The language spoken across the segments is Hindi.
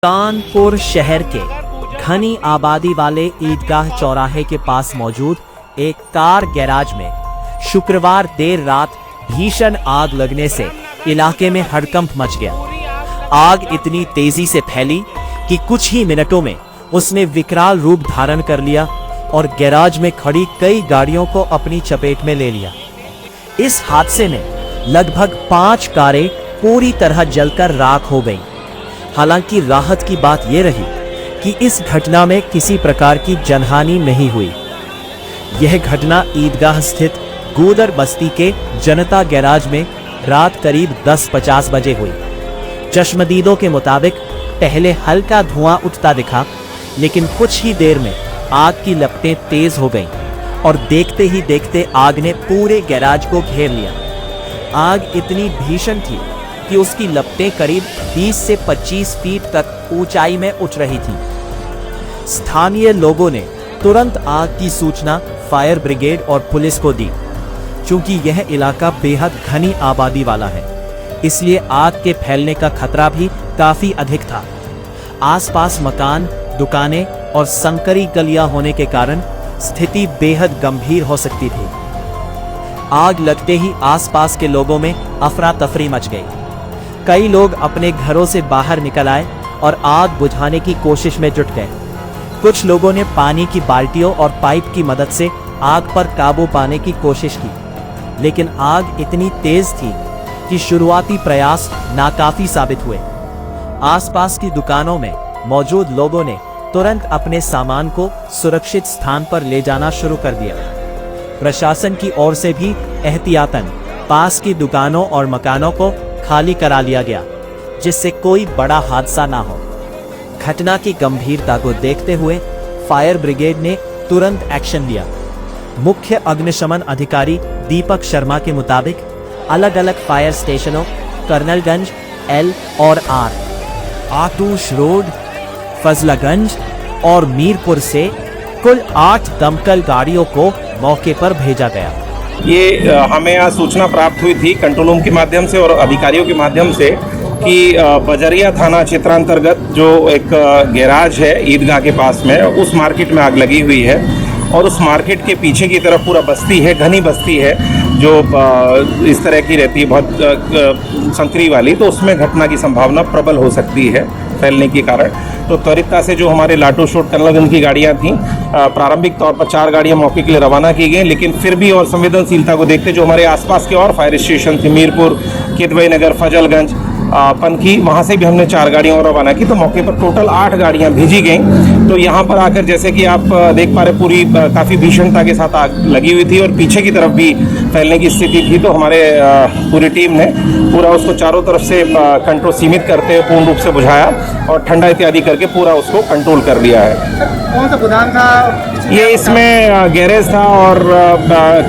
कानपुर शहर के घनी आबादी वाले ईदगाह चौराहे के पास मौजूद एक कार गैराज में शुक्रवार देर रात भीषण आग लगने से इलाके में हड़कंप मच गया। आग इतनी तेजी से फैली कि कुछ ही मिनटों में उसने विकराल रूप धारण कर लिया और गैराज में खड़ी कई गाड़ियों को अपनी चपेट में ले लिया। इस हादसे में लगभग 5 कारें पूरी तरह जलकर राख हो गईं। हालांकि राहत की बात यह रही कि इस घटना में किसी प्रकार की जनहानि नहीं हुई। यह घटना ईदगाह स्थित गूदर बस्ती के जनता गैराज में रात करीब 10:50 बजे हुई। चश्मदीदों के मुताबिक पहले हल्का धुआं उठता दिखा, लेकिन कुछ ही देर में आग की लपटें तेज हो गईं और देखते ही देखते आग ने पूरे गैराज को घेर लिया। आग इतनी भीषण थी कि उसकी लपटें करीब 20 से 25 फीट तक ऊंचाई में उठ रही थी। स्थानीय लोगों ने तुरंत आग की सूचना फायर ब्रिगेड और पुलिस को दी। चूंकि यह इलाका बेहद घनी आबादी वाला है, इसलिए आग के फैलने का खतरा भी काफी अधिक था। आसपास मकान, दुकानें और संकरी गलियां होने के कारण स्थिति बेहद गंभीर हो सकती थी। आग लगते ही आसपास के लोगों में अफरा तफरी मच गई। कई लोग अपने घरों से बाहर निकल आए और आग बुझाने की कोशिश में जुट गए। कुछ लोगों ने पानी की बाल्टियों और पाइप की मदद से आग पर काबू पाने की कोशिश की, लेकिन आग इतनी तेज थी कि शुरुआती प्रयास नाकाफी साबित हुए। आसपास की दुकानों में मौजूद लोगों ने तुरंत अपने सामान को सुरक्षित स्थान पर ले जाना शुरू कर दिया। प्रशासन की ओर से भी एहतियातन पास की दुकानों और मकानों को खाली करा लिया गया, जिससे कोई बड़ा हादसा ना हो। घटना की गंभीरता को देखते हुए फायर ब्रिगेड ने तुरंत एक्शन लिया। मुख्य अग्निशमन अधिकारी दीपक शर्मा के मुताबिक अलग अलग फायर स्टेशनों कर्नलगंज, एल और आर, आतूश रोड, फजलागंज और मीरपुर से कुल 8 दमकल गाड़ियों को मौके पर भेजा गया। ये हमें आज सूचना प्राप्त हुई थी कंट्रोल रूम के माध्यम से और अधिकारियों के माध्यम से कि बजरिया थाना क्षेत्रांतर्गत जो एक गैराज है ईदगाह के पास में, उस मार्केट में आग लगी हुई है और उस मार्केट के पीछे की तरफ पूरा बस्ती है, घनी बस्ती है जो इस तरह की रहती है, बहुत संकरी वाली, तो उसमें घटना की संभावना प्रबल हो सकती है फैलने के कारण। तो त्वरितता से जो हमारे लाटू शोट कर्नलगंज की गाड़ियां थीं, प्रारंभिक तौर पर 4 गाड़ियां मौके के लिए रवाना की गई, लेकिन फिर भी और संवेदनशीलता को देखते जो हमारे आसपास के और फायर स्टेशन थे, मीरपुर, किदवई नगर, फजलगंज, पनकी, वहाँ से भी हमने 4 गाड़ियाँ और रवाना की। तो मौके पर टोटल 8 गाड़ियाँ भेजी गईं। तो यहाँ पर आकर जैसे कि आप देख पा रहे पूरी काफ़ी भीषणता के साथ आग लगी हुई थी और पीछे की तरफ भी फैलने की स्थिति थी। तो हमारे पूरी टीम ने पूरा उसको चारों तरफ से कंट्रोल सीमित करते हुए पूर्ण रूप से बुझाया और ठंडा इत्यादि करके पूरा उसको कंट्रोल कर लिया है। कौन सा गोदाम था ये? इसमें गैरेज था और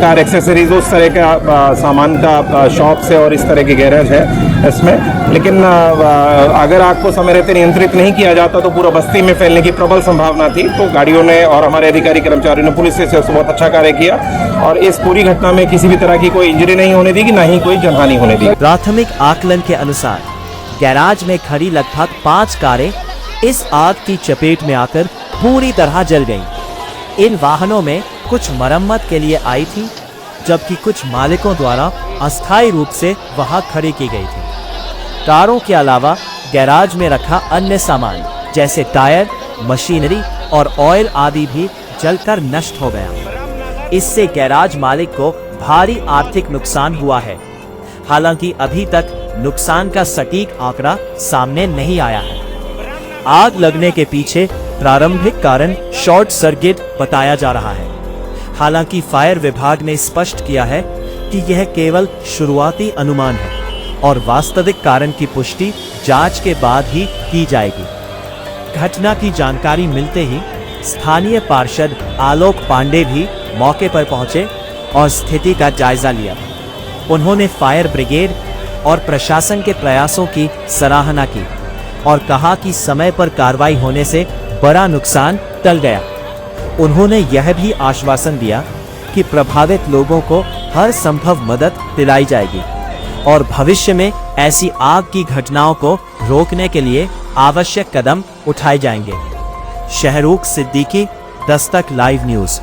कार एक्सेसरीज, उस तरह का सामान का शॉप्स है और इस तरह के गैरेज है इसमें। लेकिन अगर आग को समय रहते नियंत्रित नहीं किया जाता तो पूरा बस्ती में फैलने की प्रबल संभावना थी। तो गाड़ियों ने और हमारे अधिकारी कर्मचारियों ने, पुलिस से बहुत अच्छा कार्य किया और इस पूरी घटना में किसी भी तरह की कोई इंजरी नहीं होने दी, कि ना ही कोई जनहानि होने दी। प्राथमिक आकलन के अनुसार गैराज में खड़ी लगभग 5 कारें इस आग की चपेट में आकर पूरी तरह जल गईं। इन वाहनों में कुछ मरम्मत के लिए आई थी, जबकि कुछ मालिकों द्वारा अस्थायी रूप से वहां खड़ी की गई थी। कारों के अलावा गैराज में रखा अन्य सामान जैसे टायर, मशीनरी और ऑयल आदि भी जलकर नष्ट हो गया। इससे गैराज मालिक को भारी आर्थिक नुकसान हुआ है। हालांकि अभी तक नुकसान का सटीक आंकड़ा सामने नहीं आया है। आग लगने के पीछे प्रारंभिक कारण शॉर्ट सर्किट बताया जा रहा है। हालांकि फायर विभाग ने स्पष्ट किया है कि यह केवल शुरुआती अनुमान है और वास्तविक कारण की पुष्टि जांच के बाद ही की जाएगी। घटना की जानकारी मिलते ही स्थानीय पार्षद आलोक पांडे भी मौके पर पहुंचे और स्थिति का जायजा लिया। उन्होंने फायर ब्रिगेड और प्रशासन के प्रयासों की सराहना की और कहा कि समय पर कार्रवाई होने से बड़ा नुकसान टल गया। उन्होंने यह भी आश्वासन दिया कि प्रभावित लोगों को हर संभव मदद दिलाई जाएगी और भविष्य में ऐसी आग की घटनाओं को रोकने के लिए आवश्यक कदम उठाए जाएंगे। शहरूख सिद्दीकी, दस्तक लाइव न्यूज।